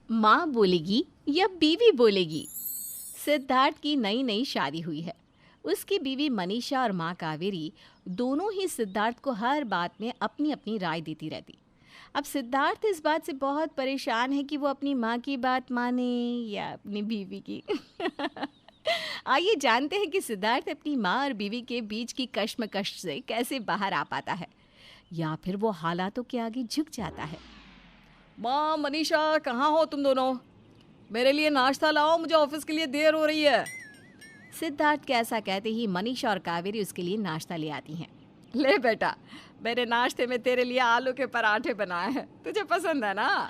माँ बोलेगी या बीवी बोलेगी। सिद्धार्थ की नई नई शादी हुई है। उसकी बीवी मनीषा और माँ कावेरी दोनों ही सिद्धार्थ को हर बात में अपनी अपनी राय देती रहती। अब सिद्धार्थ इस बात से बहुत परेशान है कि वो अपनी माँ की बात माने या अपनी बीवी की। आइए जानते हैं कि सिद्धार्थ अपनी माँ और बीवी के बीच की कश्मकश से कैसे बाहर आ पाता है, या फिर वो हालातों के आगे झुक जाता है। माँ मनीषा, कहाँ हो तुम दोनों? मेरे लिए नाश्ता लाओ, मुझे ऑफिस के लिए देर हो रही है। सिद्धार्थ के ऐसा कहते ही मनीषा और कावेरी उसके लिए नाश्ता ले आती हैं। ले बेटा, मेरे नाश्ते में तेरे लिए आलू के पराठे बनाए हैं, तुझे पसंद है ना?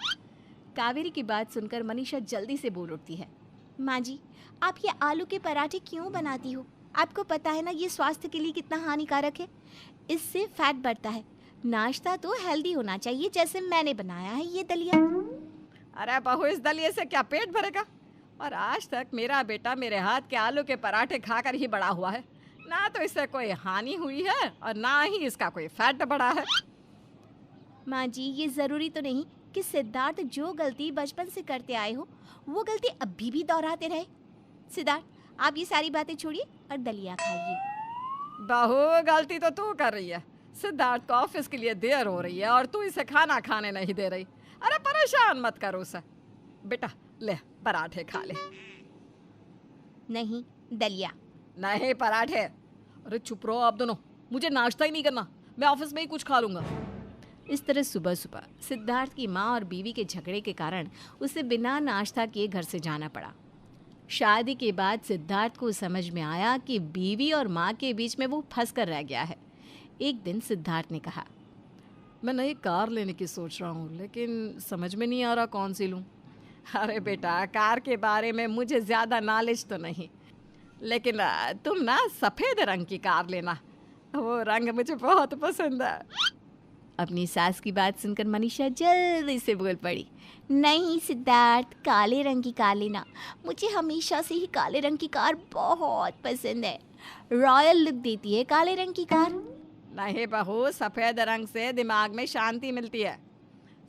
कावेरी की बात सुनकर मनीषा जल्दी से बोल उठती है। माँ जी, आप ये आलू के पराठे क्यों बनाती हो? आपको पता है ना ये स्वास्थ्य के लिए कितना हानिकारक है। इससे फैट बढ़ता है। नाश्ता तो हेल्दी होना चाहिए, जैसे मैंने बनाया है ये दलिया। अरे बहू, इस दलिये से क्या पेट भरेगा? और आज तक मेरा बेटा मेरे हाथ के आलू के पराठे खाकर ही बड़ा हुआ है। ना तो इससे कोई हानि हुई है और ना ही इसका कोई फैट बढ़ा है। माँ जी, ये ज़रूरी तो नहीं कि सिद्धार्थ जो गलती बचपन से करते आए हो वो गलती अभी भी दोहराते रहे। सिद्धार्थ, आप ये सारी बातें छोड़िए और दलिया खाइए। बहू, गलती तो तू कर रही है। सिद्धार्थ को ऑफिस के लिए देर हो रही है और तू इसे खाना खाने नहीं दे रही। अरे परेशान मत करो उसे। बेटा ले, पराठे खा ले। नहीं, दलिया। नहीं, पराठे। अरे चुप रहो आप दोनों, मुझे नाश्ता ही नहीं करना, मैं ऑफिस में ही कुछ खा लूंगा। इस तरह सुबह सुबह सिद्धार्थ की माँ और बीवी के झगड़े के कारण उसे बिना नाश्ता किए घर से जाना पड़ा। शादी के बाद सिद्धार्थ को समझ में आया कि बीवी और माँ के बीच में वो फंस कर रह गया है। एक दिन सिद्धार्थ ने कहा, मैं नई कार लेने की सोच रहा हूँ, लेकिन समझ में नहीं आ रहा कौन सी लूँ। अरे बेटा, कार के बारे में मुझे ज़्यादा नॉलेज तो नहीं, लेकिन तुम ना सफ़ेद रंग की कार लेना, वो रंग मुझे बहुत पसंद है। अपनी सास की बात सुनकर मनीषा जल्दी से बोल पड़ी, नहीं सिद्धार्थ, काले रंग की कार लेना। मुझे हमेशा से ही काले रंग की कार बहुत पसंद है। रॉयल लुक देती है काले रंग की कार। नहीं बहू, सफ़ेद रंग से दिमाग में शांति मिलती है।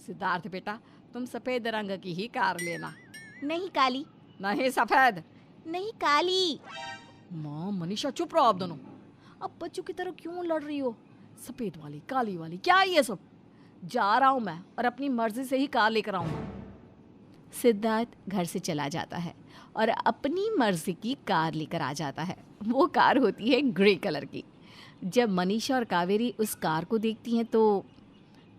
सिद्धार्थ बेटा, तुम सफ़ेद रंग की ही कार लेना। नहीं काली। नहीं सफ़ेद। नहीं काली। माँ मनीषा, चुप रहो आप दोनों। अब बच्चों की तरह क्यों लड़ रही हो? सफ़ेद वाली, काली वाली, क्या ये सब? जा रहा हूँ मैं और अपनी मर्जी से ही कार लेकर आऊँगा। सिद्धार्थ घर से चला जाता है और अपनी मर्जी की कार लेकर आ जाता है। वो कार होती है ग्रे कलर की। जब मनीषा और कावेरी उस कार को देखती हैं तो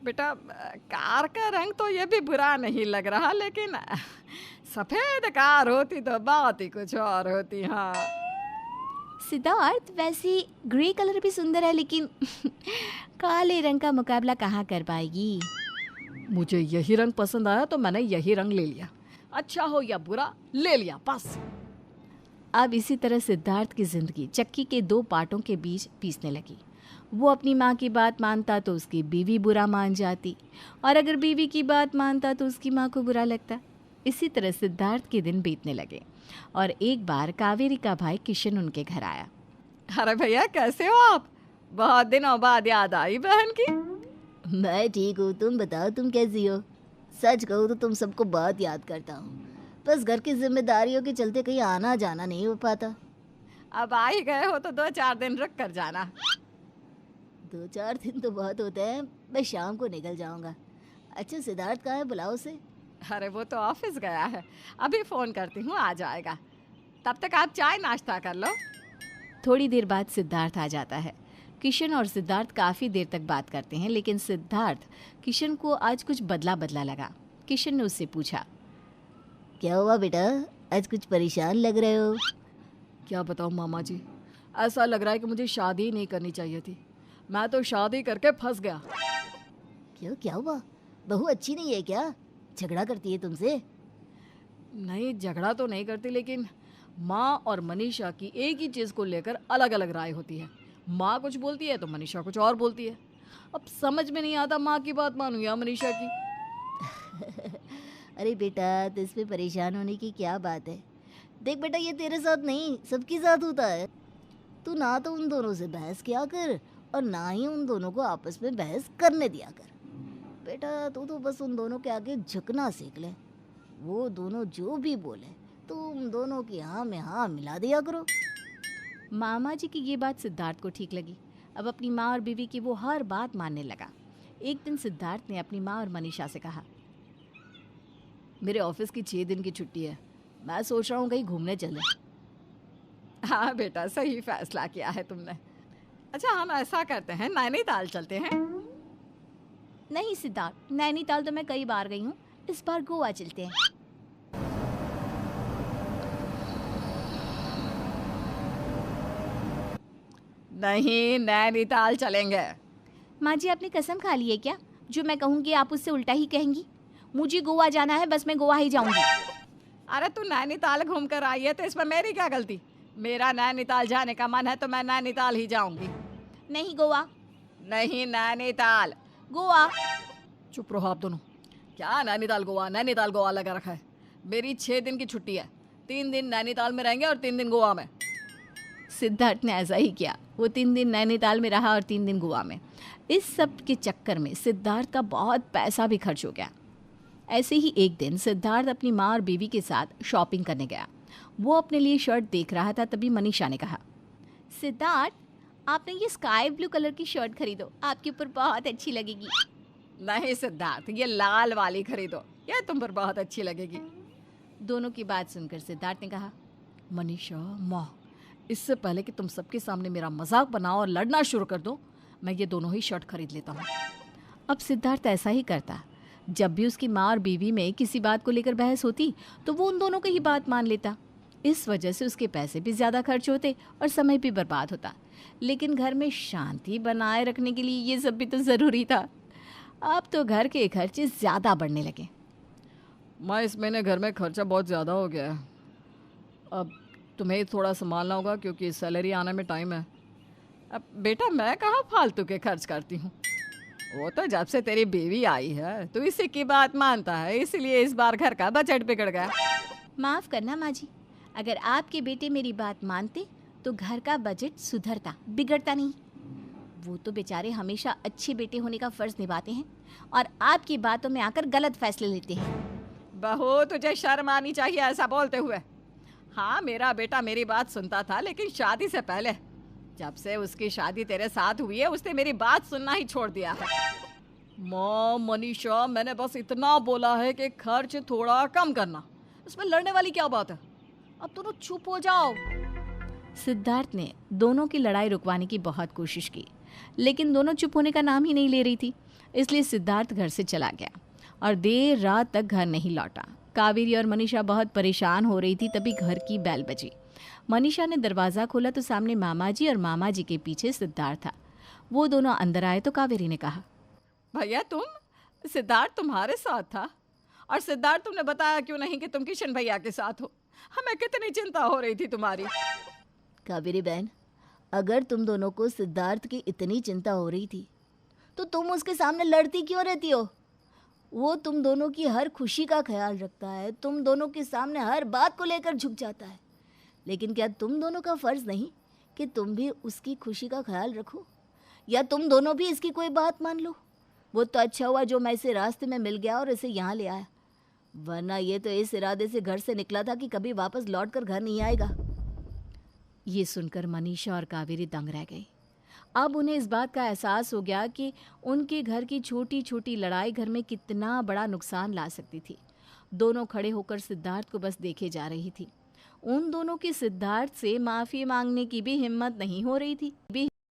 बेटा, कार का रंग तो ये भी बुरा नहीं लग रहा, लेकिन सफ़ेद कार होती तो बात ही कुछ और होती। हाँ सिद्धार्थ, वैसे ग्रे कलर भी सुंदर है, लेकिन काले रंग का मुकाबला कहाँ कर पाएगी। मुझे यही रंग पसंद आया तो मैंने यही रंग ले लिया। अच्छा हो या बुरा, ले लिया बस। अब इसी तरह सिद्धार्थ की जिंदगी चक्की के दो पार्टों के बीच पीसने लगी। वो अपनी माँ की बात मानता तो उसकी बीवी बुरा मान जाती, और अगर बीवी की बात मानता तो उसकी माँ को बुरा लगता। इसी तरह सिद्धार्थ के दिन बीतने लगे और एक बार कावेरी का भाई किशन उनके घर आया। अरे भैया, कैसे हो आप? बहुत दिनों बाद याद आई बहन की। मैं ठीक हूँ, तुम बताओ तुम कैसी हो? सच कहूँ तो तुम सबको बहुत याद करता हूँ, बस घर की जिम्मेदारियों के चलते कहीं आना जाना नहीं हो पाता। अब आ ही गए हो तो 2-4 दिन रुक कर जाना। 2-4 दिन तो बहुत होते हैं, मैं शाम को निकल जाऊँगा। अच्छा, सिद्धार्थ कहाँ है? बुलाओ उसे। अरे वो तो ऑफिस गया है, अभी फ़ोन करती हूँ, आ जाएगा। तब तक आप चाय नाश्ता कर लो। थोड़ी देर बाद सिद्धार्थ आ जाता है। किशन और सिद्धार्थ काफ़ी देर तक बात करते हैं, लेकिन सिद्धार्थ किशन को आज कुछ बदला बदला लगा। किशन ने उससे पूछा, क्या हुआ बेटा, आज कुछ परेशान लग रहे हो? क्या बताऊँ मामा जी, ऐसा लग रहा है कि मुझे शादी ही नहीं करनी चाहिए थी। मैं तो शादी करके फंस गया। क्यों, क्या हुआ? बहू अच्छी नहीं है क्या? झगड़ा करती है तुमसे? नहीं, झगड़ा तो नहीं करती, लेकिन माँ और मनीषा की एक ही चीज़ को लेकर अलग अलग राय होती है। माँ कुछ बोलती है तो मनीषा कुछ और बोलती है। अब समझ में नहीं आता माँ की बात मानूं या मनीषा की। अरे बेटा, तो इसमें परेशान होने की क्या बात है? देख बेटा, ये तेरे साथ नहीं सबके साथ होता है। तू ना तो उन दोनों से बहस किया कर और ना ही उन दोनों को आपस में बहस करने दिया कर। बेटा, तू तो बस उन दोनों के आगे झुकना सीख ले। वो दोनों जो भी बोले तुम दोनों की हाँ में हाँ मिला दिया करो। मामा जी की ये बात सिद्धार्थ को ठीक लगी। अब अपनी माँ और बीवी की वो हर बात मानने लगा। एक दिन सिद्धार्थ ने अपनी माँ और मनीषा से कहा, मेरे ऑफिस की 6 दिन की छुट्टी है, मैं सोच रहा हूँ कहीं घूमने चले। हाँ बेटा, सही फैसला किया है तुमने। अच्छा, हम ऐसा करते हैं, नैनीताल चलते हैं। नहीं सिद्धार्थ, नैनीताल तो मैं कई बार गई हूँ, इस बार गोवा चलते हैं। नहीं, नैनीताल चलेंगे। माँ जी, आपने कसम खा ली है क्या? जो मैं कहूँगी आप उससे उल्टा ही कहेंगी। मुझे गोवा जाना है, बस मैं गोवा ही जाऊँगी। अरे तू नैनीताल घूम कर आई है तो इसमें मेरी क्या गलती? मेरा नैनीताल जाने का मन है तो मैं नैनीताल ही जाऊंगी। नहीं गोवा। नहीं, नैनीताल। गोवा। चुप रहो आप दोनों। क्या नैनीताल गोवा लगा रखा है? मेरी 6 दिन की छुट्टी है, 3 दिन नैनीताल में रहेंगे और 3 दिन गोवा में। सिद्धार्थ ने ऐसा ही किया। वो 3 दिन नैनीताल में रहा और 3 दिन गोवा में। इस सब के चक्कर में सिद्धार्थ का बहुत पैसा भी खर्च हो गया। ऐसे ही एक दिन सिद्धार्थ अपनी माँ और बीवी के साथ शॉपिंग करने गया। वो अपने लिए शर्ट देख रहा था, तभी मनीषा ने कहा, सिद्धार्थ, आपने ये स्काई ब्लू कलर की शर्ट खरीदो, आपके ऊपर बहुत अच्छी लगेगी। नहीं सिद्धार्थ, ये लाल वाली खरीदो, ये तुम पर बहुत अच्छी लगेगी। दोनों की बात सुनकर सिद्धार्थ ने कहा, मनीषा माँ, इससे पहले कि तुम सबके सामने मेरा मजाक बनाओ और लड़ना शुरू कर दो, मैं ये दोनों ही शर्ट खरीद लेता हूँ। अब सिद्धार्थ ऐसा ही करता। जब भी उसकी माँ और बीवी में किसी बात को लेकर बहस होती तो वो उन दोनों की ही बात मान लेता। इस वजह से उसके पैसे भी ज़्यादा खर्च होते और समय भी बर्बाद होता। लेकिन घर में शांति बनाए रखने के लिए ये सब भी तो ज़रूरी था। अब तो घर के खर्चे ज़्यादा बढ़ने लगे। माँ, इस महीने घर में खर्चा बहुत ज़्यादा हो गया है। अब तुम्हें थोड़ा संभालना होगा क्योंकि सैलरी आने में टाइम है। अब बेटा, मैं कहाँ फालतू के खर्च करती हूँ। वो तो जब से तेरी बीवी आई है तो इसी की बात मानता है, इसलिए इस बार घर का बजट बिगड़ गया। माफ़ करना माँ जी, अगर आपके बेटे मेरी बात मानते तो घर का बजट सुधरता, बिगड़ता नहीं। वो तो बेचारे हमेशा अच्छे बेटे होने का फ़र्ज़ निभाते हैं और आपकी बातों में आकर गलत फैसले लेते हैं। बहू, तुझे शर्म आनी चाहिए ऐसा बोलते हुए। हाँ, मेरा बेटा मेरी बात सुनता था, लेकिन शादी से पहले, जब से उसकी शादी तेरे साथ हुई है, उसने मेरी बात सुनना ही छोड़ दिया है। माँ मनीषा, मैंने बस इतना बोला है कि खर्च थोड़ा कम करना, इसमें लड़ने वाली क्या बात है? अब दोनों चुप हो जाओ। सिद्धार्थ ने दोनों की लड़ाई रुकवाने की बहुत कोशिश की, लेकिन दोनों चुप होने का नाम ही नहीं ले रही थी। इसलिए सिद्धार्थ घर से चला गया और देर रात तक घर नहीं लौटा। कावेरी और मनीषा बहुत परेशान हो रही थी, तभी घर की बेल बजी। मनीषा ने दरवाज़ा खोला तो सामने मामा जी और मामा जी के पीछे सिद्धार्थ था। वो दोनों अंदर आए तो कावेरी ने कहा, भैया तुम, सिद्धार्थ तुम्हारे साथ था? और सिद्धार्थ, तुमने बताया क्यों नहीं कि तुम किशन भैया के साथ हो? हमें कितनी चिंता हो रही थी तुम्हारी। कावेरी बहन, अगर तुम दोनों को सिद्धार्थ की इतनी चिंता हो रही थी तो तुम उसके सामने लड़ती क्यों रहती हो? वो तुम दोनों की हर खुशी का ख्याल रखता है, तुम दोनों के सामने हर बात को लेकर झुक जाता है। लेकिन क्या तुम दोनों का फ़र्ज़ नहीं कि तुम भी उसकी खुशी का ख्याल रखो, या तुम दोनों भी इसकी कोई बात मान लो? वो तो अच्छा हुआ जो मैं इसे रास्ते में मिल गया और इसे यहाँ ले आया, वरना ये तो इस इरादे से घर से निकला था कि कभी वापस लौट कर घर नहीं आएगा। ये सुनकर मनीषा और कावेरी दंग रह गई। अब उन्हें इस बात का एहसास हो गया कि उनके घर की छोटी छोटी लड़ाई घर में कितना बड़ा नुकसान ला सकती थी। दोनों खड़े होकर सिद्धार्थ को बस देखे जा रही थी। उन दोनों की सिद्धार्थ से माफ़ी मांगने की भी हिम्मत नहीं हो रही थी।